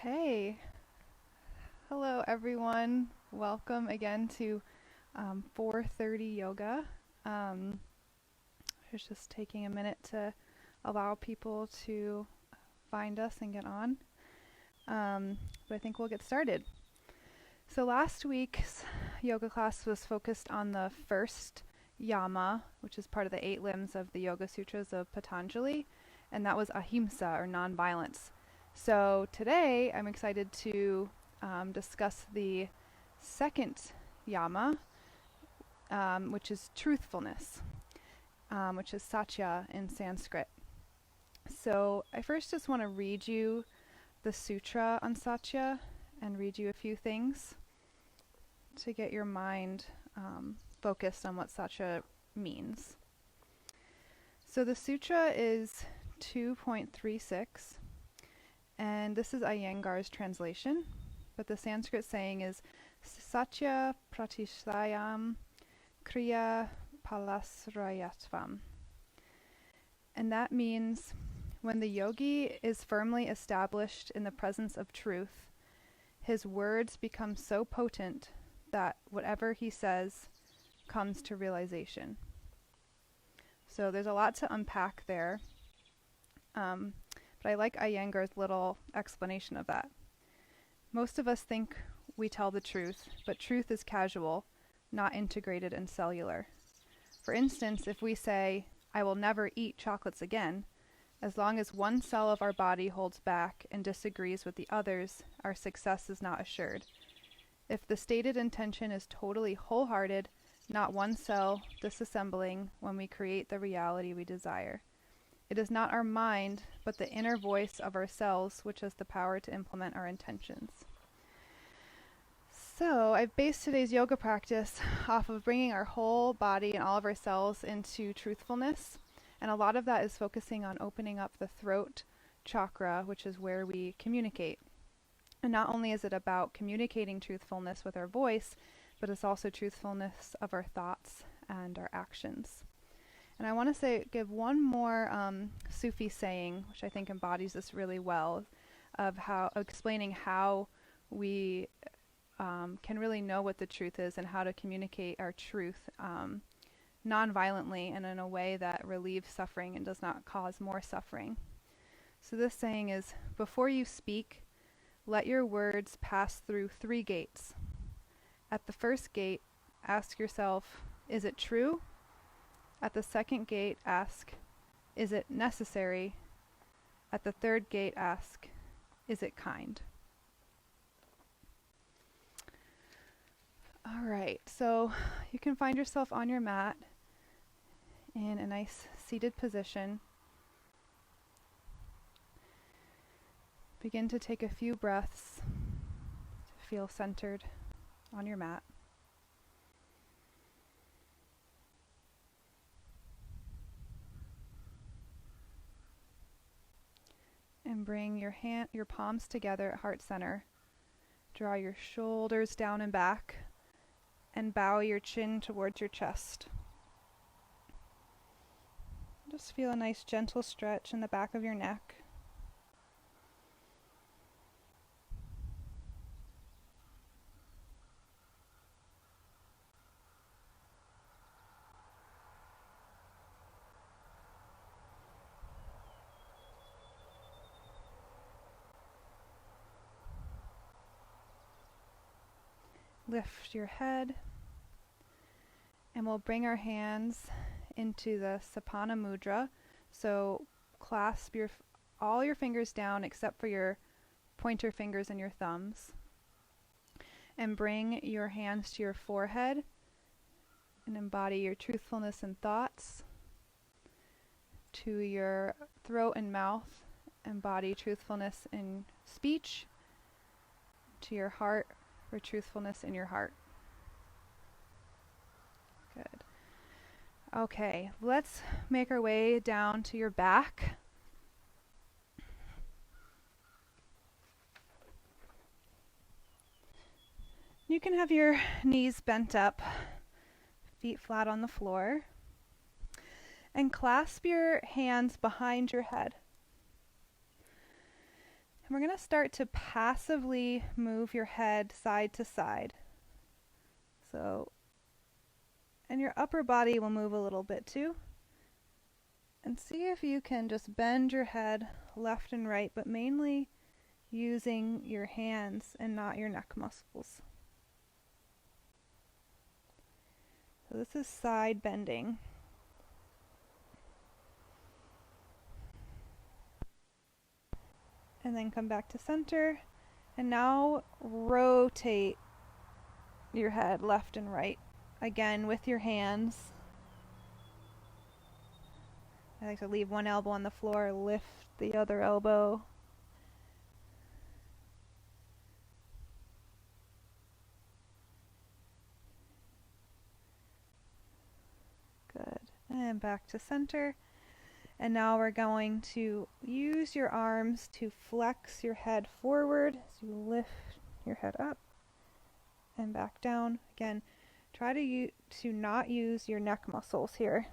Okay. Hello, everyone. Welcome again to 4:30 yoga. I was just taking a minute to allow people to find us and get on. But I think we'll get started. So last week's yoga class was focused on the first yama, which is part of the 8 limbs of the Yoga Sutras of Patanjali, and that was ahimsa, or nonviolence. So today I'm excited to discuss the second yama, which is truthfulness, which is Satya in Sanskrit. So I first just want to read you the sutra on Satya and read you a few things to get your mind focused on what Satya means. So the sutra is 2.36, and this is Iyengar's translation, but the Sanskrit saying is Satya Pratisthayam Kriya Palasrayatvam. And that means when the yogi is firmly established in the presence of truth, his words become so potent that whatever he says comes to realization. So there's a lot to unpack there, but I like Iyengar's little explanation of that. Most of us think we tell the truth, but truth is casual, not integrated and cellular. For instance, if we say, "I will never eat chocolates again," as long as one cell of our body holds back and disagrees with the others, our success is not assured. If the stated intention is totally wholehearted, not one cell disassembling when we create the reality we desire. It is not our mind, but the inner voice of ourselves which has the power to implement our intentions. So I've based today's yoga practice off of bringing our whole body and all of our cells into truthfulness. And a lot of that is focusing on opening up the throat chakra, which is where we communicate. And not only is it about communicating truthfulness with our voice, but it's also truthfulness of our thoughts and our actions. And I want to give one more Sufi saying, which I think embodies this really well, of explaining how we can really know what the truth is and how to communicate our truth non-violently and in a way that relieves suffering and does not cause more suffering. So this saying is, before you speak, let your words pass through 3 gates. At the first gate, ask yourself, is it true? At the second gate, ask, is it necessary? At the third gate, ask, is it kind? All right, so you can find yourself on your mat in a nice seated position. Begin to take a few breaths to feel centered on your mat. And bring your palms together at heart center. Draw your shoulders down and back, and bow your chin towards your chest. Just feel a nice gentle stretch in the back of your neck. Lift your head, and we'll bring our hands into the Sapana Mudra. So clasp all your fingers down except for your pointer fingers and your thumbs. And bring your hands to your forehead and embody your truthfulness and thoughts. To your throat and mouth, embody truthfulness in speech. To your heart, for truthfulness in your heart. Good. Okay, let's make our way down to your back. You can have your knees bent up, feet flat on the floor, and clasp your hands behind your head. And we're going to start to passively move your head side to side. So, and your upper body will move a little bit too. And see if you can just bend your head left and right, but mainly using your hands and not your neck muscles. So this is side bending. And then come back to center. And now rotate your head left and right. Again with your hands. I like to leave one elbow on the floor, lift the other elbow. Good. And back to center. And now we're going to use your arms to flex your head forward as you lift your head up and back down. Again, try to not use your neck muscles here.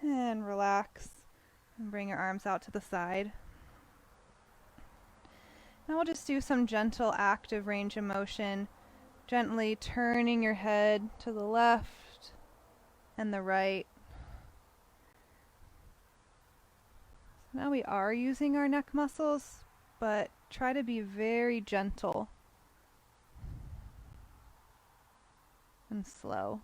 And relax and bring your arms out to the side. Now we'll just do some gentle active range of motion, gently turning your head to the left and the right. So now we are using our neck muscles, but try to be very gentle and slow.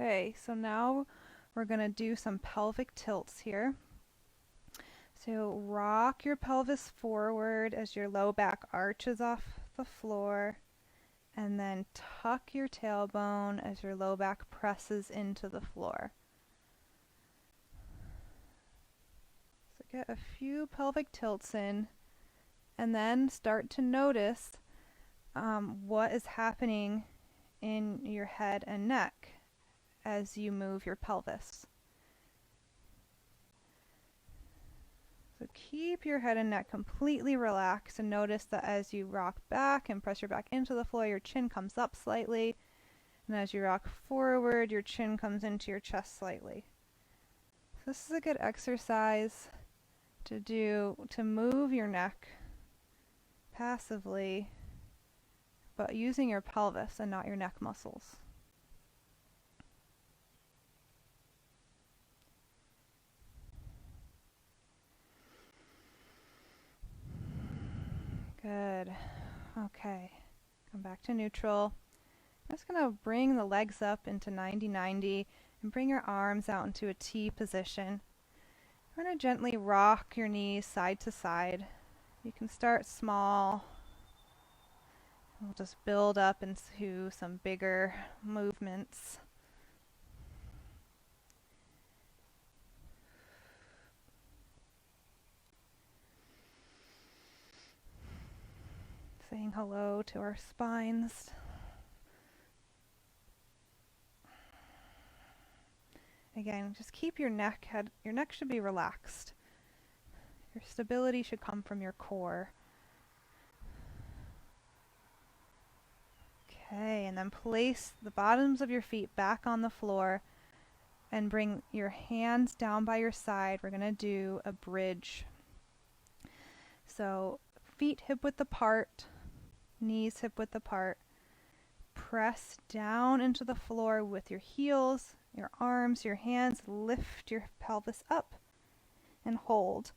Okay, so now we're going to do some pelvic tilts here. So rock your pelvis forward as your low back arches off the floor, and then tuck your tailbone as your low back presses into the floor. So get a few pelvic tilts in, and then start to notice what is happening in your head and neck as you move your pelvis. So keep your head and neck completely relaxed, and notice that as you rock back and press your back into the floor, your chin comes up slightly, and as you rock forward, your chin comes into your chest slightly. So this is a good exercise to do to move your neck passively, but using your pelvis and not your neck muscles. Good. Okay. Come back to neutral. I'm just going to bring the legs up into 90-90 and bring your arms out into a T position. We're going to gently rock your knees side to side. You can start small. We'll just build up into some bigger movements. Saying hello to our spines. Again, just keep your neck should be relaxed. Your stability should come from your core. Okay, and then place the bottoms of your feet back on the floor and bring your hands down by your side. We're going to do a bridge. So feet hip width apart, knees hip width apart. Press down into the floor with your heels, your arms, your hands. Lift your pelvis up and hold.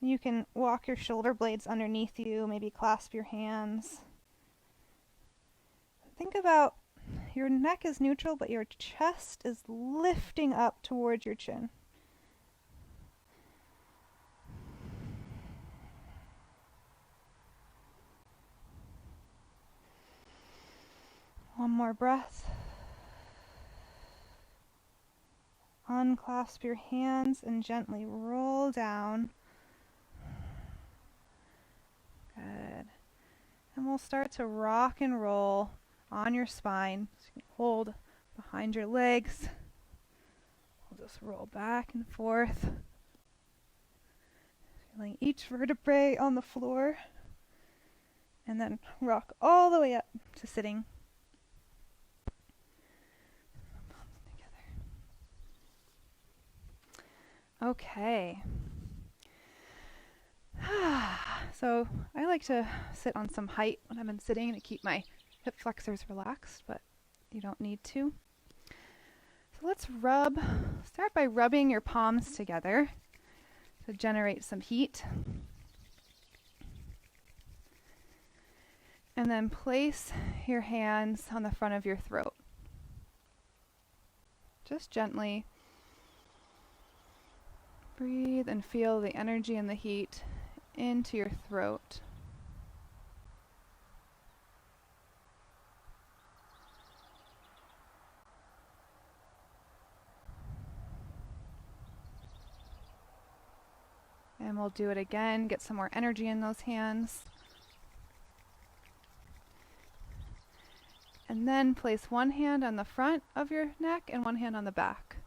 You can walk your shoulder blades underneath you, maybe clasp your hands. Think about your neck is neutral, but your chest is lifting up towards your chin. One more breath. Unclasp your hands and gently roll down. Good. And And we'll start to rock and roll on your spine. So you can hold behind your legs. We'll just roll back and forth. Feeling each vertebrae on the floor. And then rock all the way up to sitting. Okay. So I like to sit on some height when I'm sitting to keep my hip flexors relaxed, but you don't need to. So let's start by rubbing your palms together to generate some heat. And then place your hands on the front of your throat. Just gently breathe and feel the energy and the heat into your throat. And we'll do it again, get some more energy in those hands. And then place one hand on the front of your neck and one hand on the back.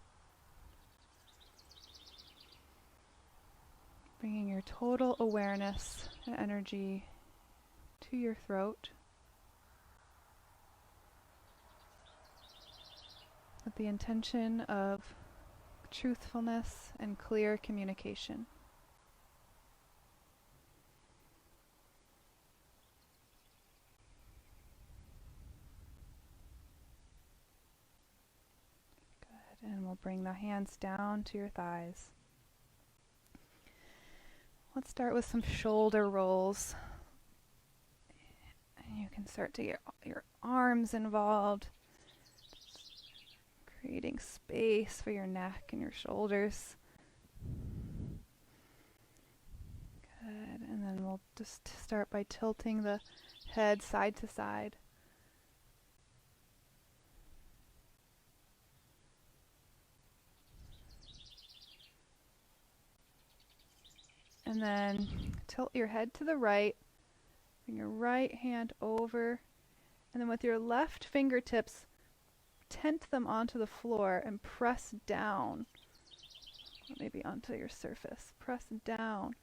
Bringing your total awareness and energy to your throat with the intention of truthfulness and clear communication. Good, and we'll bring the hands down to your thighs. Let's start with some shoulder rolls. And you can start to get your arms involved, creating space for your neck and your shoulders. Good, and then we'll just start by tilting the head side to side. And then tilt your head to the right, bring your right hand over, and then with your left fingertips, tent them onto the floor and press down, maybe onto your surface. Press down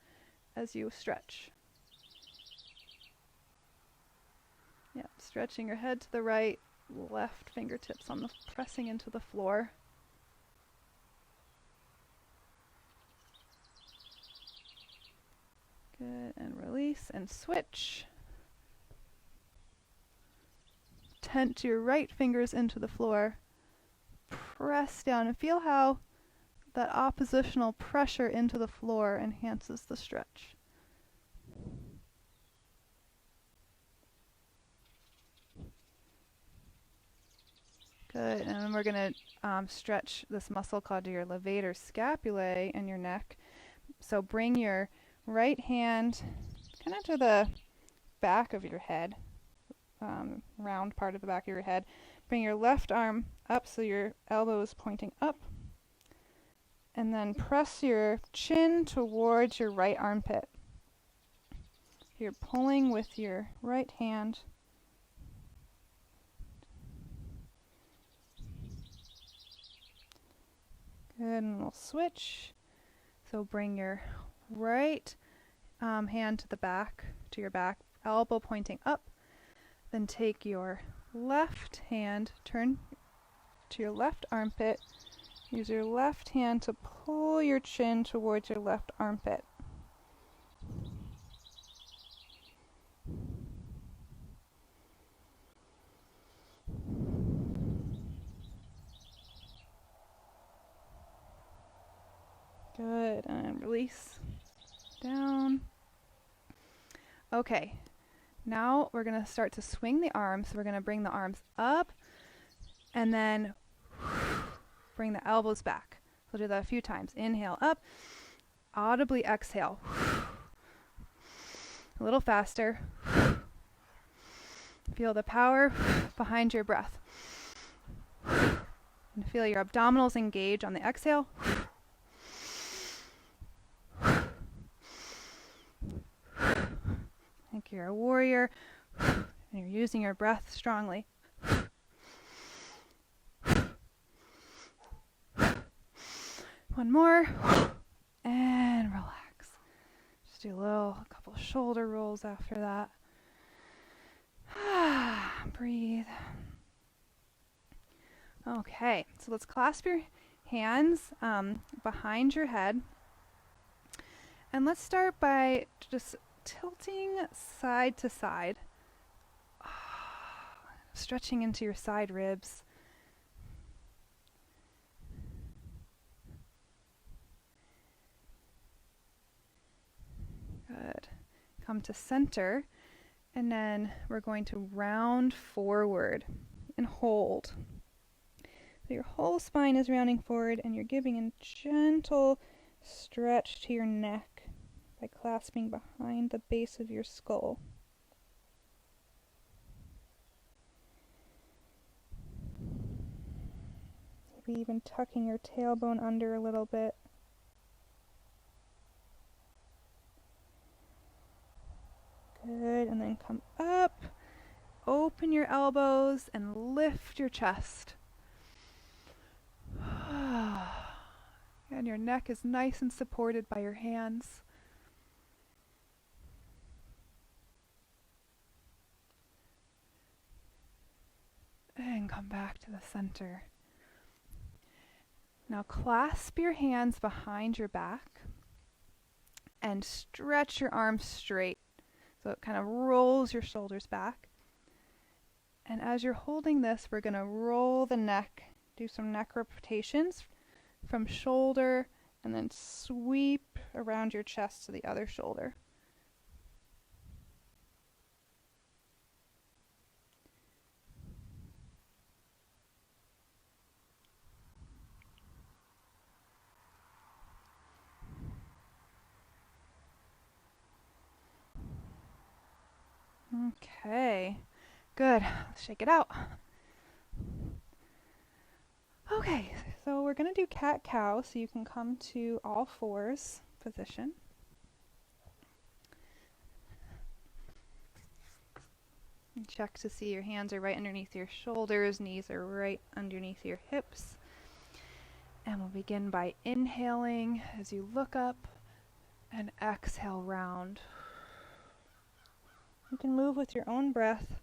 as you stretch. Yeah, stretching your head to the right, left fingertips on the pressing into the floor. Good, and release and switch. Tent your right fingers into the floor. Press down and feel how that oppositional pressure into the floor enhances the stretch. Good, and then we're going to stretch this muscle called your levator scapulae in your neck. So bring your right hand kind of to the back of your head, round part of the back of your head. Bring your left arm up so your elbow is pointing up. And then press your chin towards your right armpit. You're pulling with your right hand. Good, and we'll switch. So bring your right hand to the back, to your back, elbow pointing up. Then take your left hand, turn to your left armpit. Use your left hand to pull your chin towards your left armpit. Good, and release down. Okay, now we're going to start to swing the arms. So we're going to bring the arms up and then bring the elbows back. We'll do that a few times. Inhale up, audibly exhale. A little faster. Feel the power behind your breath. And feel your abdominals engage on the exhale. Like you're a warrior. And you're using your breath strongly. One more. And relax. Just do a couple shoulder rolls after that. Breathe. Okay, so let's clasp your hands behind your head. And let's start by just tilting side to side. Stretching into your side ribs. Good. Come to center, and then we're going to round forward and hold. So your whole spine is rounding forward, and you're giving a gentle stretch to your neck by clasping behind the base of your skull. Maybe even tucking your tailbone under a little bit. Good, and then come up, open your elbows, and lift your chest. And your neck is nice and supported by your hands. And come back to the center. Now clasp your hands behind your back and stretch your arms straight. So it kind of rolls your shoulders back. And as you're holding this, we're going to roll the neck, do some neck rotations from shoulder, and then sweep around your chest to the other shoulder. Okay, good. Let's shake it out. Okay, so we're going to do cat-cow, so you can come to all fours position. And check to see your hands are right underneath your shoulders, knees are right underneath your hips. And we'll begin by inhaling as you look up and exhale round. You can move with your own breath.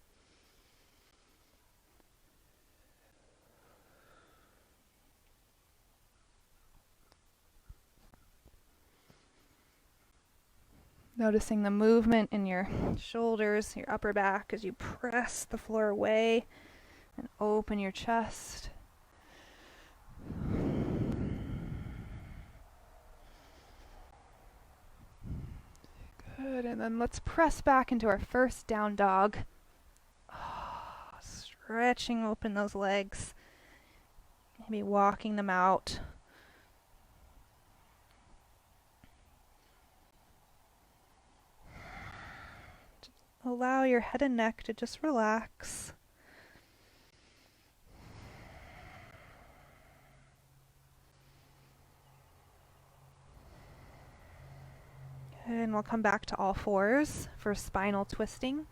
Noticing the movement in your shoulders, your upper back as you press the floor away and open your chest. Good, and then let's press back into our first down dog. Stretching open those legs, maybe walking them out. Allow your head and neck to just relax. And we'll come back to all fours for spinal twisting.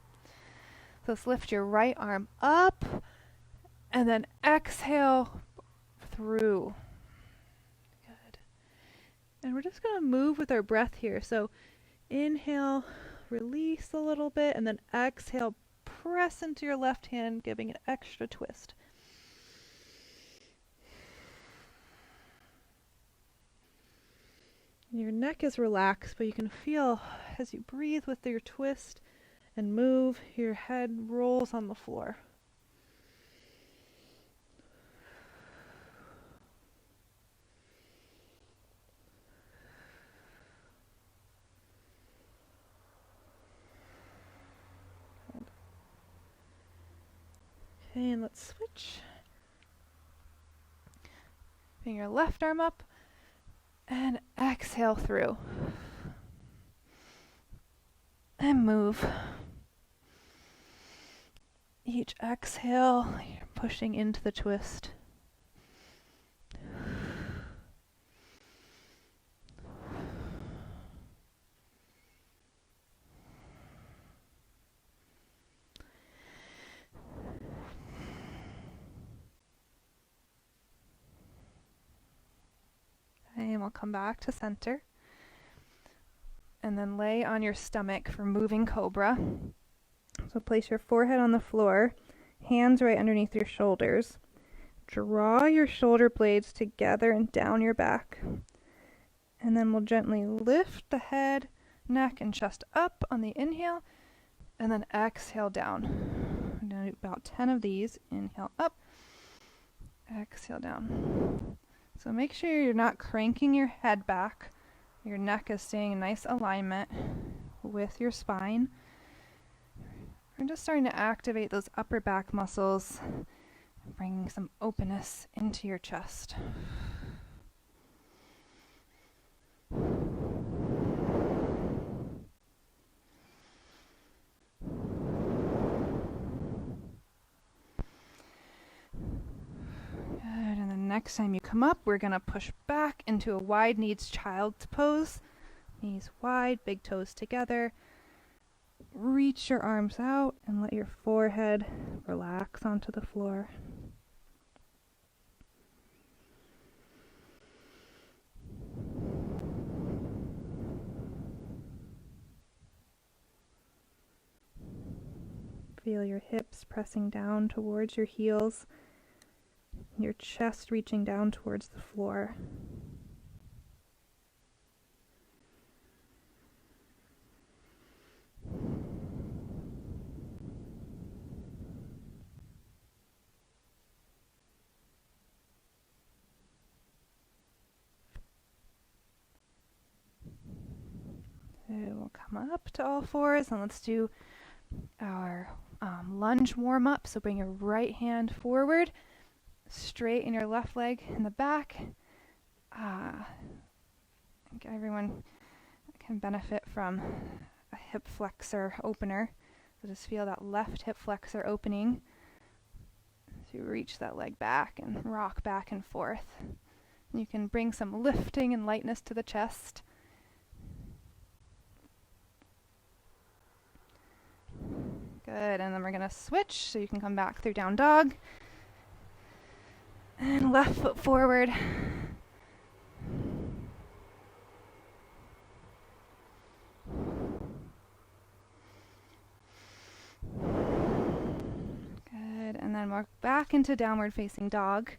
So let's lift your right arm up and then exhale through. Good. And we're just going to move with our breath here. So inhale, release a little bit, and then exhale, press into your left hand, giving an extra twist. Your neck is relaxed, but you can feel as you breathe with your twist and move, your head rolls on the floor. Okay, and let's switch. Bring your left arm up and exhale through. And move. Each exhale, you're pushing into the twist. we'll come back to center. And then lay on your stomach for moving cobra. So place your forehead on the floor, hands right underneath your shoulders. Draw your shoulder blades together and down your back. And then we'll gently lift the head, neck, and chest up on the inhale, and then exhale down. I'm going to do about 10 of these. Inhale up, exhale down. So make sure you're not cranking your head back. Your neck is staying in nice alignment with your spine. We're just starting to activate those upper back muscles, bringing some openness into your chest. Next time you come up, we're going to push back into a wide knees child's pose. Knees wide, big toes together. Reach your arms out and let your forehead relax onto the floor. Feel your hips pressing down towards your heels. Your chest reaching down towards the floor. So we'll come up to all fours and let's do our lunge warm-up. So bring your right hand forward. Straighten your left leg in the back. I think everyone can benefit from a hip flexor opener. So just feel that left hip flexor opening. So you reach that leg back and rock back and forth. You can bring some lifting and lightness to the chest. Good, and then we're going to switch so you can come back through down dog. And left foot forward. Good, and then walk back into downward facing dog.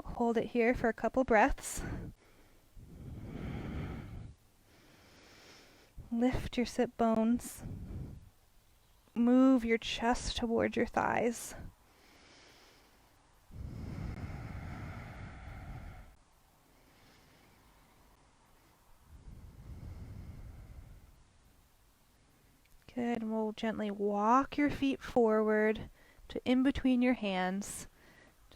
We'll hold it here for a couple breaths. Lift your sit bones. Move your chest towards your thighs. Good, and we'll gently walk your feet forward to in between your hands.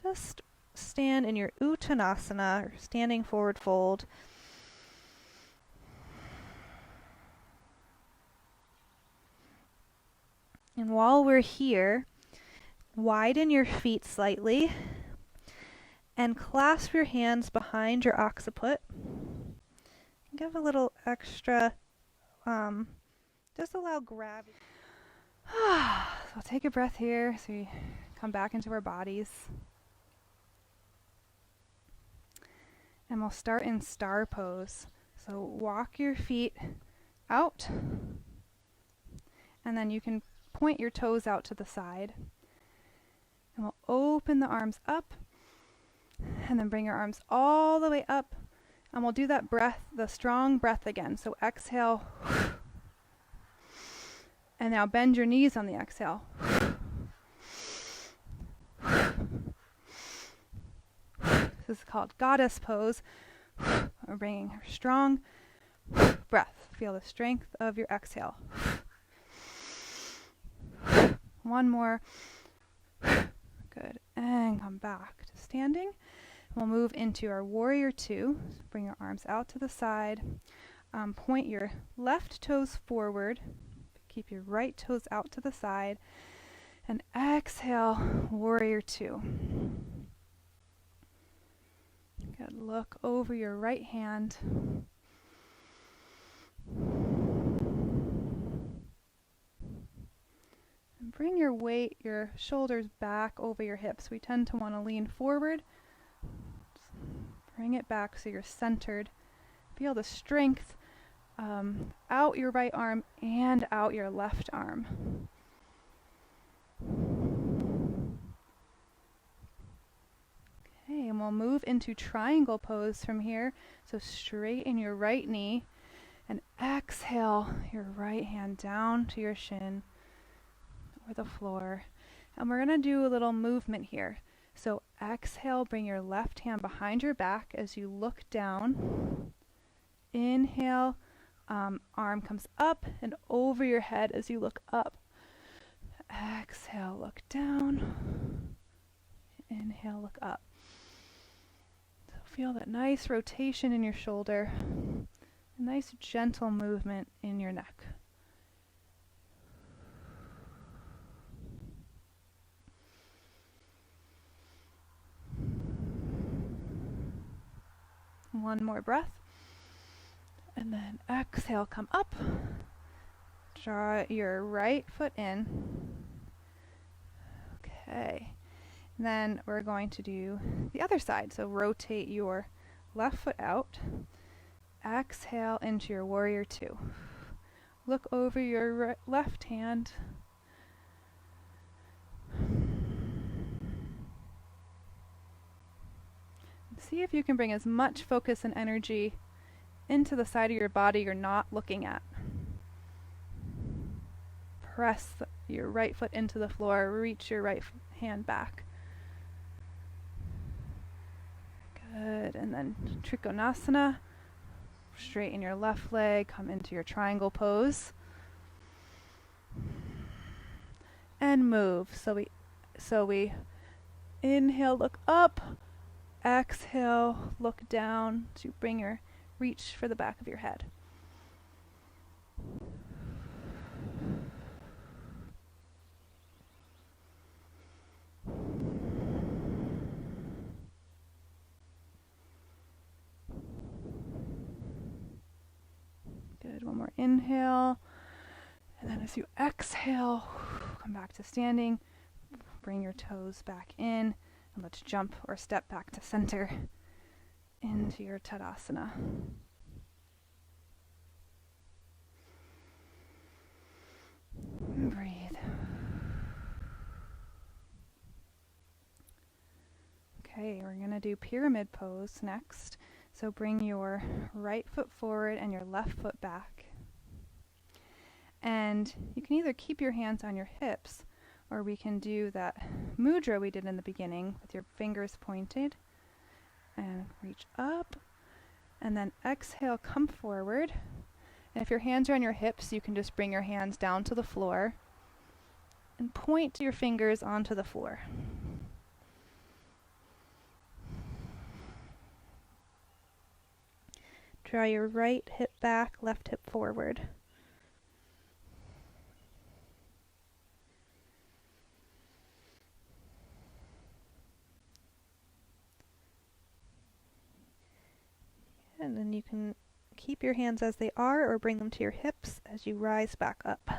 Just stand in your Uttanasana, or standing forward fold. And while we're here, widen your feet slightly and clasp your hands behind your occiput. Give a little extra, just allow gravity. So take a breath here so we come back into our bodies. And we'll start in star pose. So walk your feet out, and then you can point your toes out to the side. And we'll open the arms up, and then bring your arms all the way up. And we'll do that breath, the strong breath again. So exhale. And now bend your knees on the exhale. This is called goddess pose. We're bringing a strong breath. Feel the strength of your exhale. One more. Good. And come back to standing. We'll move into our warrior two. Bring your arms out to the side. Point your left toes forward. Keep your right toes out to the side. And exhale, warrior two. Good. Look over your right hand. And bring your weight, your shoulders back over your hips. We tend to want to lean forward. Bring it back so you're centered. Feel the strength out your right arm and out your left arm. Okay, and we'll move into triangle pose from here. So straighten your right knee and exhale your right hand down to your shin or the floor. And we're going to do a little movement here. So exhale, bring your left hand behind your back as you look down. Inhale, arm comes up and over your head as you look up. Exhale, look down. Inhale, look up. So feel that nice rotation in your shoulder, a nice gentle movement in your neck. One more breath. And then exhale, come up. Draw your right foot in. Okay. And then we're going to do the other side. So rotate your left foot out. Exhale into your warrior two. Look over your left hand. See if you can bring as much focus and energy into the side of your body you're not looking at. Press your right foot into the floor. Reach your right hand back. Good. And then Trikonasana. Straighten your left leg. Come into your triangle pose. And move. So we inhale, look up. Exhale, look down to bring your reach for the back of your head. Good. One more inhale. And then as you exhale, come back to standing. Bring your toes back in. And let's jump or step back to center into your Tadasana. Breathe. Okay, we're going to do pyramid pose next. So bring your right foot forward and your left foot back. And you can either keep your hands on your hips, or we can do that mudra we did in the beginning with your fingers pointed. And reach up. And then exhale, come forward. And if your hands are on your hips, you can just bring your hands down to the floor and point your fingers onto the floor. Draw your right hip back, left hip forward. And then you can keep your hands as they are or bring them to your hips as you rise back up.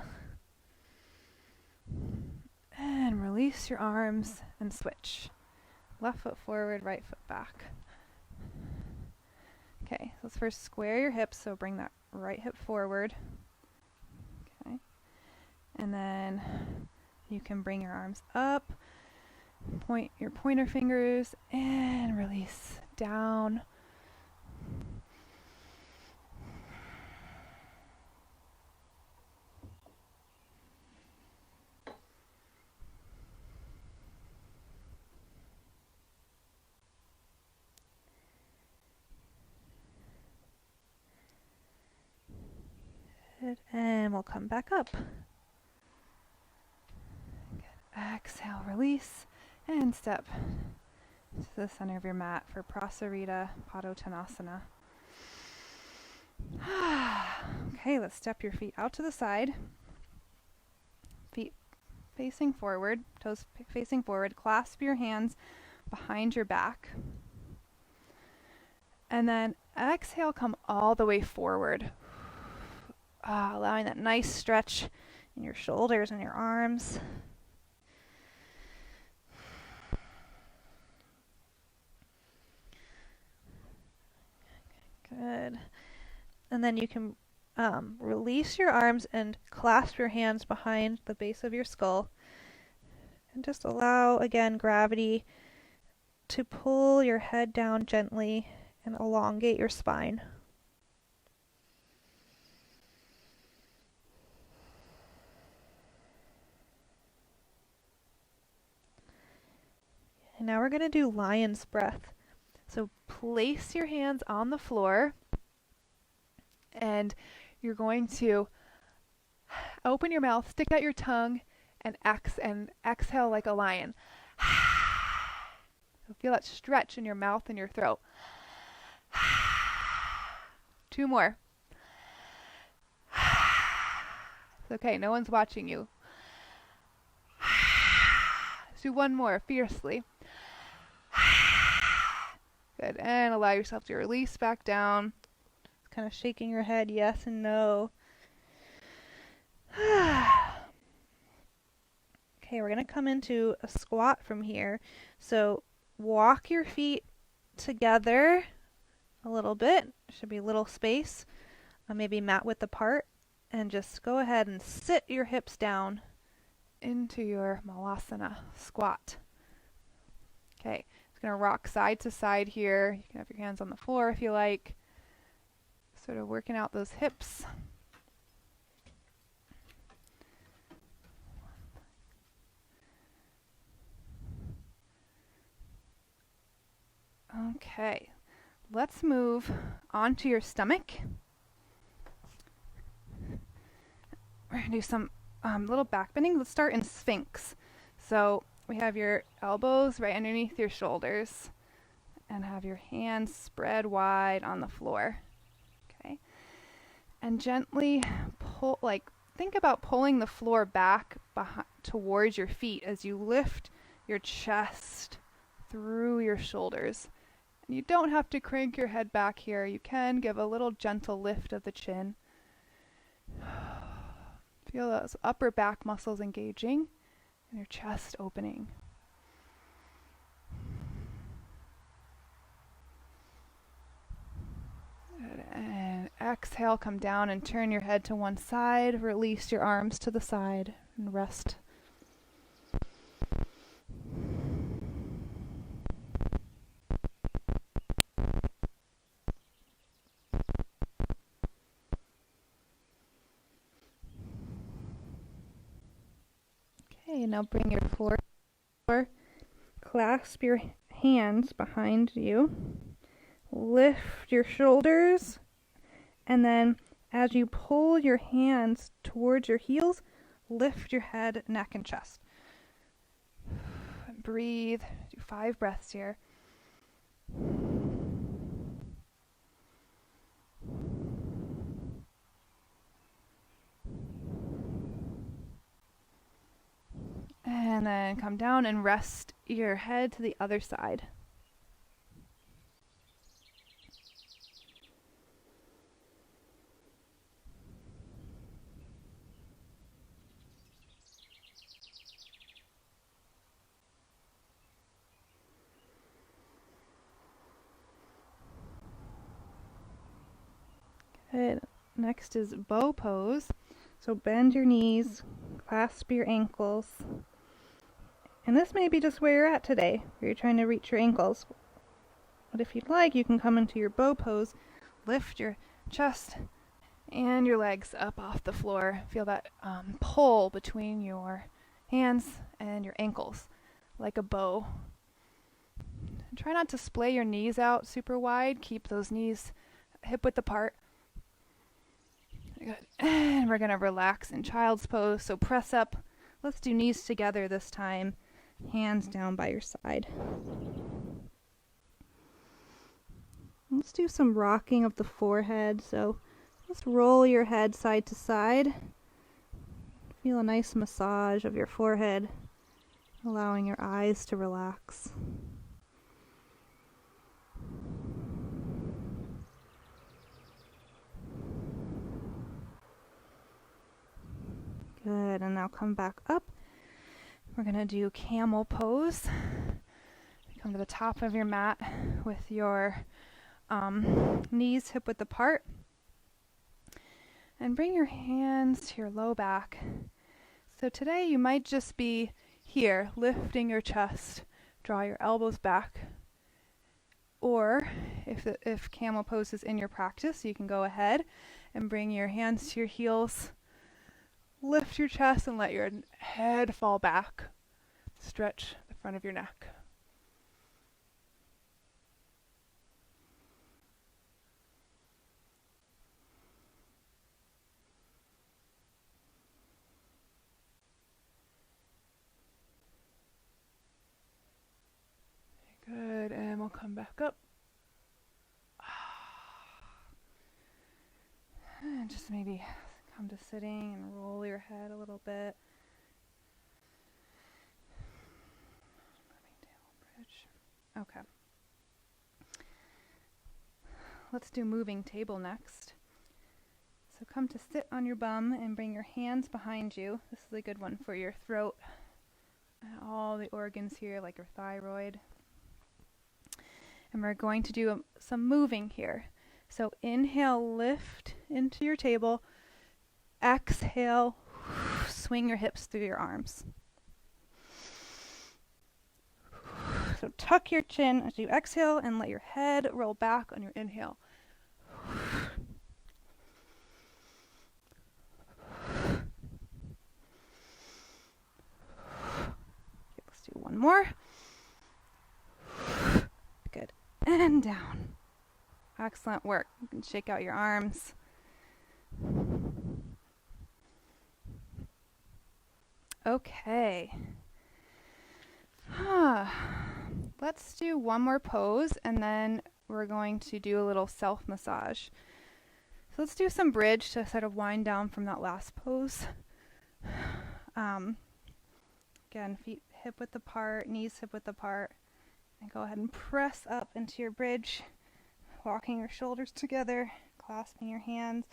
And release your arms and switch. Left foot forward, right foot back. Okay, so let's first square your hips, so bring that right hip forward. Okay. And then you can bring your arms up, point your pointer fingers, and release down. And we'll come back up. Good. Exhale, release, and step to the center of your mat for Prasarita Padottanasana. Okay, let's step your feet out to the side. Feet facing forward, toes facing forward. Clasp your hands behind your back. And then exhale, come all the way forward. Allowing that nice stretch in your shoulders and your arms. and then you can release your arms and clasp your hands behind the base of your skull. And just allow, again, gravity to pull your head down gently and elongate your spine. And now we're going to do lion's breath. So place your hands on the floor, and you're going to open your mouth, stick out your tongue, and exhale like a lion. So feel that stretch in your mouth and your throat. 2 more. It's okay, no one's watching you. Let's do 1 more, fiercely. Good, and allow yourself to release back down. Just kind of shaking your head, yes and no. Okay, we're going to come into a squat from here. So walk your feet together a little bit. There should be a little space, maybe mat width apart, and just go ahead and sit your hips down into your malasana squat. Okay, it's going to rock side to side here. You can have your hands on the floor if you like. Sort of working out those hips. Okay, let's move onto your stomach. We're going to do some little back bending. Let's start in Sphinx. So we have your elbows right underneath your shoulders and have your hands spread wide on the floor. Okay, and gently pull, think about pulling the floor back towards your feet as you lift your chest through your shoulders. You don't have to crank your head back here. You can give a little gentle lift of the chin. Feel those upper back muscles engaging and your chest opening. Good. And exhale, come down and turn your head to one side. Release your arms to the side and rest. Okay, now bring your floor. Clasp your hands behind you. Lift your shoulders. And then as you pull your hands towards your heels, lift your head, neck, and chest. Breathe. Do 5 breaths here. And then come down and rest your head to the other side. Good. Next is bow pose. So bend your knees, clasp your ankles. And this may be just where you're at today, where you're trying to reach your ankles. But if you'd like, you can come into your bow pose, lift your chest and your legs up off the floor. Feel that pull between your hands and your ankles, like a bow. And try not to splay your knees out super wide. Keep those knees hip width apart. Good. And we're going to relax in child's pose. So press up. Let's do knees together this time. Hands down by your side. Let's do some rocking of the forehead. So just roll your head side to side. Feel a nice massage of your forehead, allowing your eyes to relax. Good, and now come back up. We're going to do Camel Pose. Come to the top of your mat with your knees hip width apart. And bring your hands to your low back. So today you might just be here, lifting your chest. Draw your elbows back. Or if Camel Pose is in your practice, you can go ahead and bring your hands to your heels. Lift your chest and let your head fall back. Stretch the front of your neck. Good, and we'll come back up. And just maybe come to sitting and roll your head a little bit. Moving tail bridge. Okay. Let's do moving table next. So come to sit on your bum and bring your hands behind you. This is a good one for your throat and all the organs here, like your thyroid. And we're going to do some moving here. So inhale, lift into your table. Exhale, swing your hips through your arms. So tuck your chin as you exhale and let your head roll back on your inhale. Okay, let's do one more. Good. And down. Excellent work. You can shake out your arms. Okay. Let's do one more pose and then we're going to do a little self-massage. So let's do some bridge to sort of wind down from that last pose. Again, feet hip width apart, knees hip width apart. And go ahead and press up into your bridge, walking your shoulders together, clasping your hands.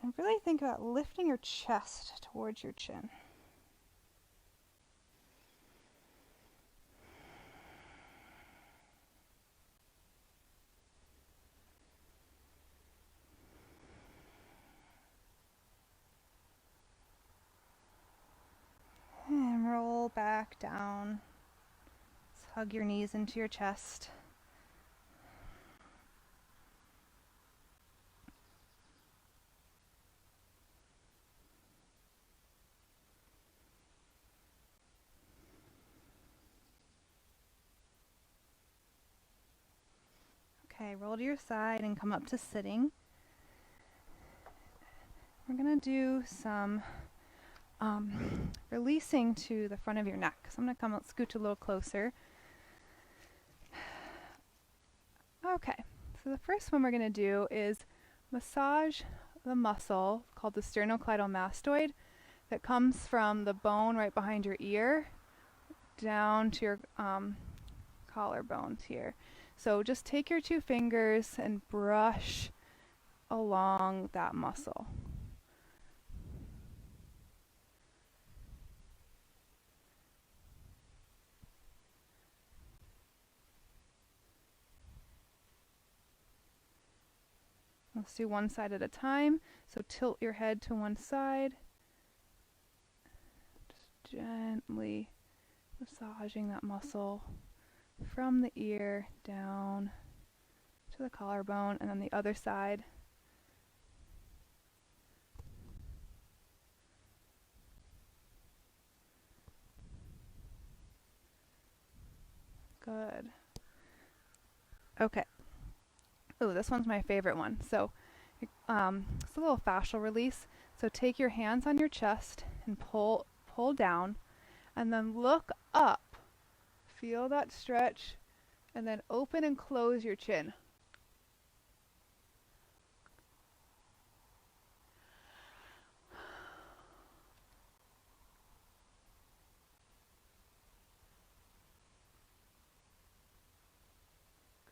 And really think about lifting your chest towards your chin. And roll back down. Just hug your knees into your chest. Okay, roll to your side and come up to sitting. We're going to do some releasing to the front of your neck. So I'm going to come out, scooch a little closer. Okay, so the first one we're going to do is massage the muscle called the Sternocleidomastoid that comes from the bone right behind your ear down to your collarbones here. So just take your two fingers and brush along that muscle. Let's do one side at a time. So tilt your head to one side. Just gently massaging that muscle from the ear down to the collarbone, and then the other side. Good. Okay. Oh, this one's my favorite one. So it's a little fascial release. So take your hands on your chest and pull down, and then look up. Feel that stretch, and then open and close your chin.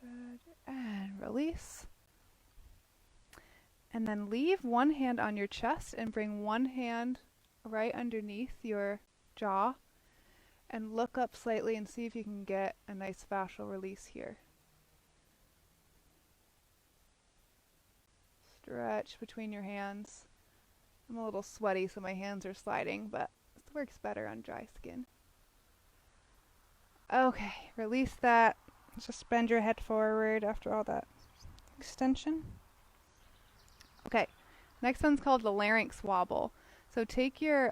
Good. And release. And then leave one hand on your chest and bring one hand right underneath your jaw. And look up slightly and see if you can get a nice fascial release here. Stretch between your hands. I'm a little sweaty, so my hands are sliding, but this works better on dry skin. Okay, release that. Just bend your head forward after all that extension. Okay, next one's called the Larynx Wobble. So take your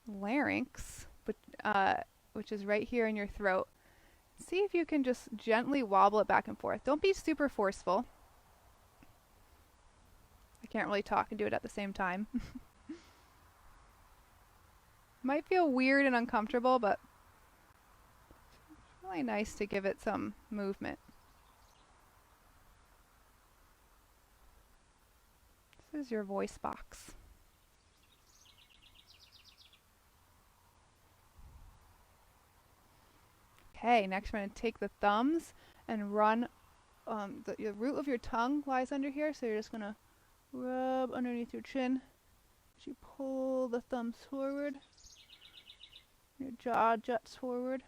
larynx, which is right here in your throat. See if you can just gently wobble it back and forth. Don't be super forceful. I can't really talk and do it at the same time. Might feel weird and uncomfortable, but it's really nice to give it some movement. This is your voice box. Okay, next we're going to take the thumbs and run, the root of your tongue lies under here, so you're just going to rub underneath your chin as you pull the thumbs forward. Your jaw juts forward.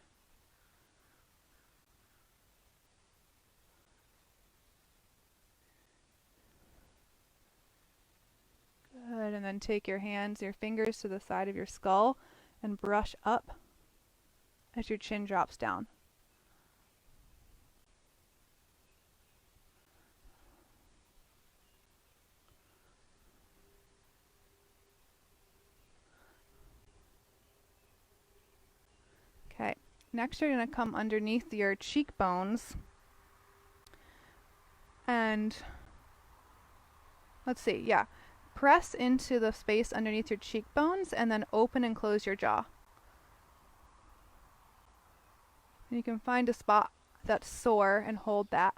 Good, and then take your hands, your fingers to the side of your skull and brush up as your chin drops down. Okay, next you're going to come underneath your cheekbones and let's see, yeah. Press into the space underneath your cheekbones and then open and close your jaw. And you can find a spot that's sore and hold that.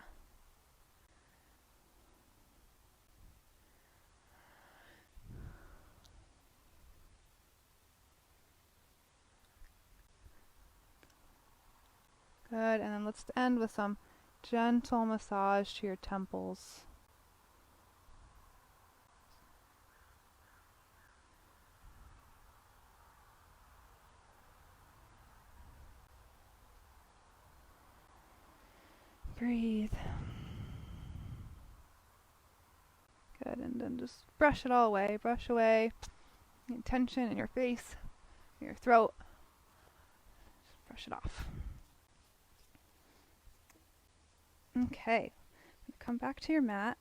Good, and then let's end with some gentle massage to your temples. Breathe. Good, and then just brush it all away. Brush away any tension in your face, in your throat. Just brush it off. Okay, come back to your mat.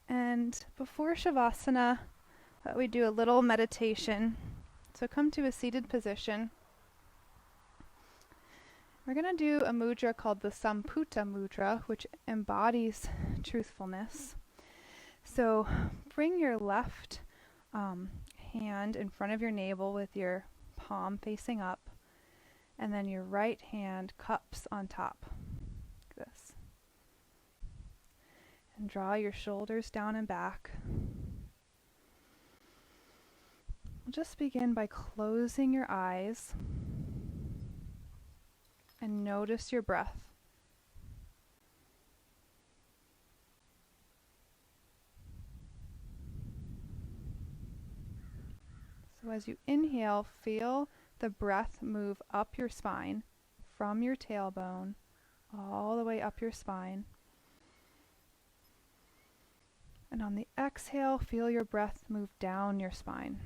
And before Shavasana, we do a little meditation. So come to a seated position. We're going to do a mudra called the Samputa mudra, which embodies truthfulness. So bring your left hand in front of your navel with your palm facing up, and then your right hand cups on top, like this. And draw your shoulders down and back. We'll just begin by closing your eyes and notice your breath. So as you inhale, feel the breath move up your spine from your tailbone all the way up your spine. And on the exhale, feel your breath move down your spine.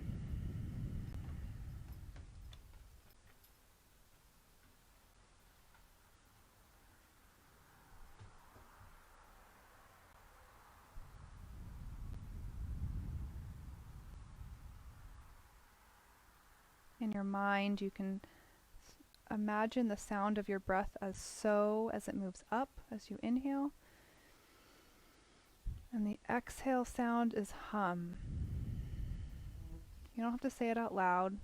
In your mind, you can imagine the sound of your breath as so as it moves up as you inhale. And the exhale sound is hum. You don't have to say it out loud.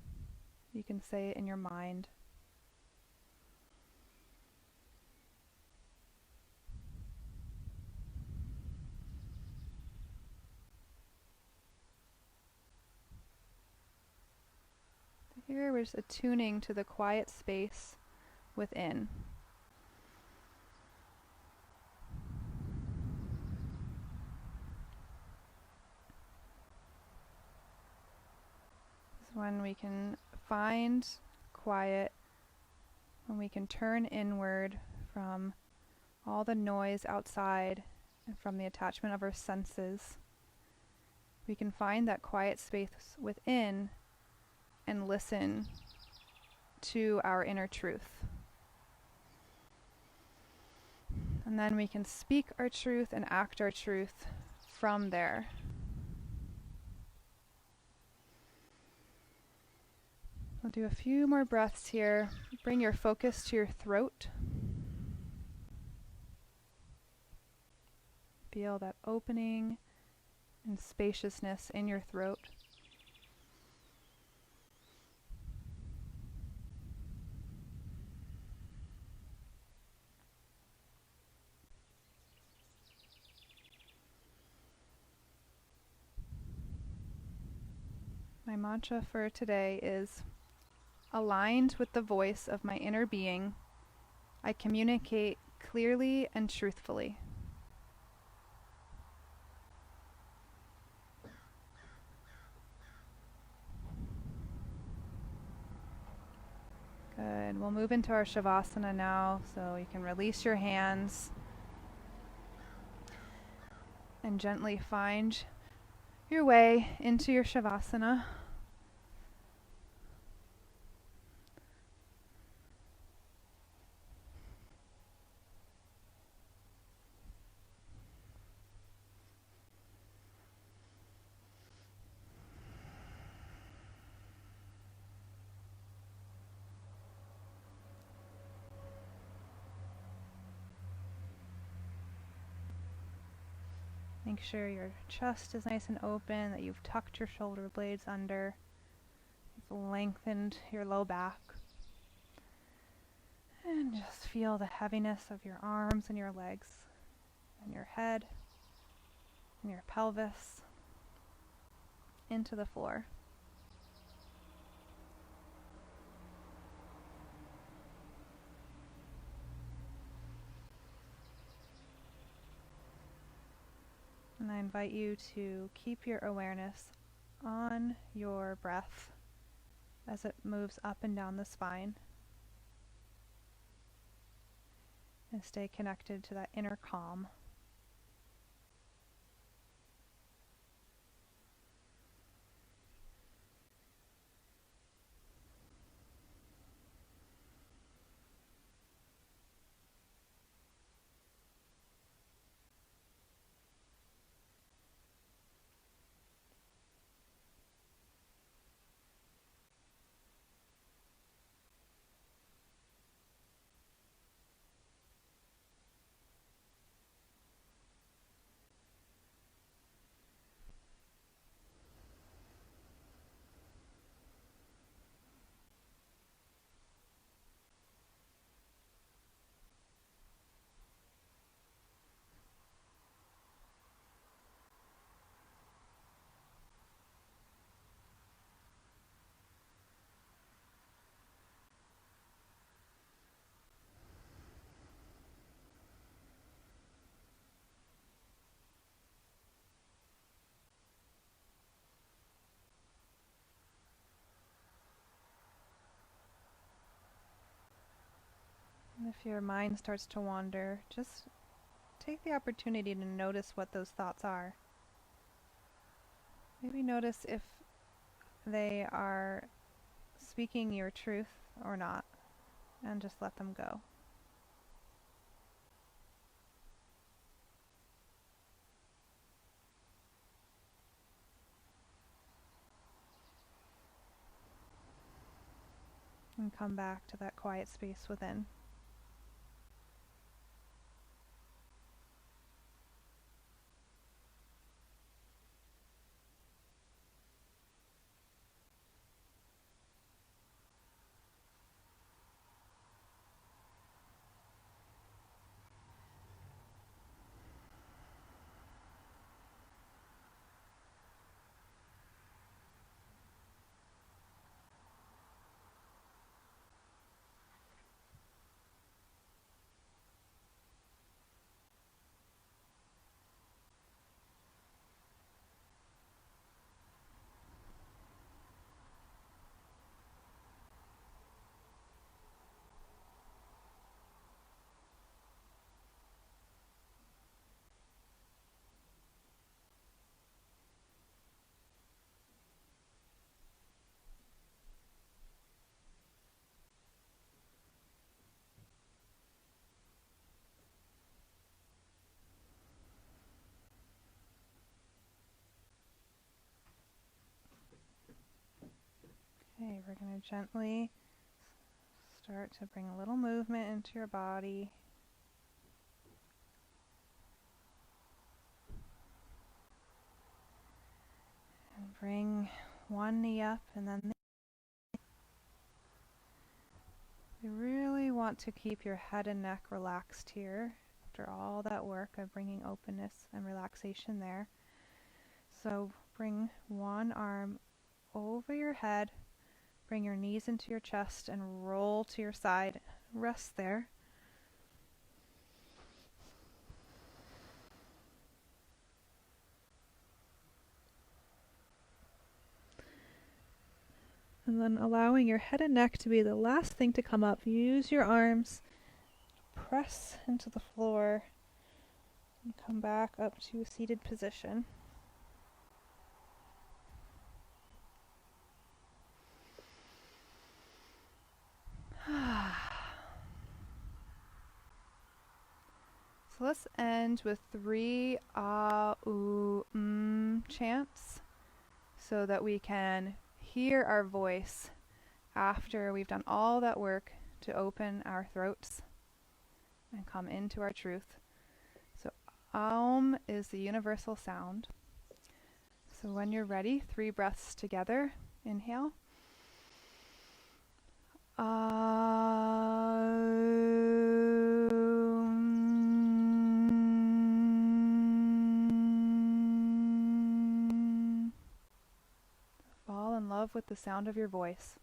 You can say it in your mind. Here we're just attuning to the quiet space within. This is when we can find quiet, when we can turn inward from all the noise outside and from the attachment of our senses, we can find that quiet space within and listen to our inner truth. And then we can speak our truth and act our truth from there. We'll do a few more breaths here. Bring your focus to your throat. Feel that opening and spaciousness in your throat. My mantra for today is, aligned with the voice of my inner being, I communicate clearly and truthfully. Good. We'll move into our Shavasana now, so you can release your hands and gently find your way into your Shavasana. Make sure your chest is nice and open, that you've tucked your shoulder blades under, you've lengthened your low back. And just feel the heaviness of your arms and your legs, and your head, and your pelvis into the floor. And I invite you to keep your awareness on your breath as it moves up and down the spine. And stay connected to that inner calm. And if your mind starts to wander, just take the opportunity to notice what those thoughts are. Maybe notice if they are speaking your truth or not, and just let them go. And come back to that quiet space within. Okay, we're going to gently start to bring a little movement into your body. And bring one knee up and then you really want to keep your head and neck relaxed here after all that work of bringing openness and relaxation there. So bring one arm over your head, bring your knees into your chest and roll to your side. Rest there. And then allowing your head and neck to be the last thing to come up. Use your arms, press into the floor, and come back up to a seated position. So let's end with 3 chants so that we can hear our voice after we've done all that work to open our throats and come into our truth. So Aum is the universal sound. So when you're ready, 3 breaths together. Inhale. Fall in love with the sound of your voice.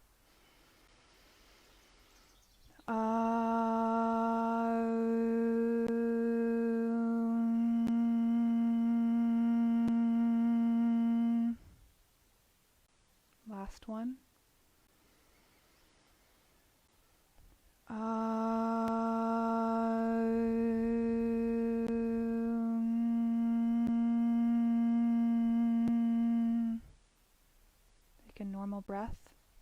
Last one. Take a normal breath,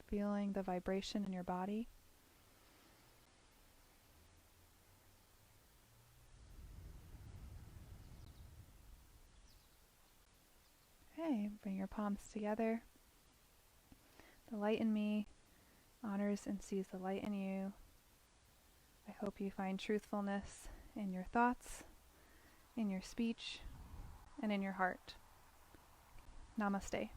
feeling the vibration in your body. Okay, bring your palms together. The light in me honors and sees the light in you. I hope you find truthfulness in your thoughts, in your speech, and in your heart. Namaste.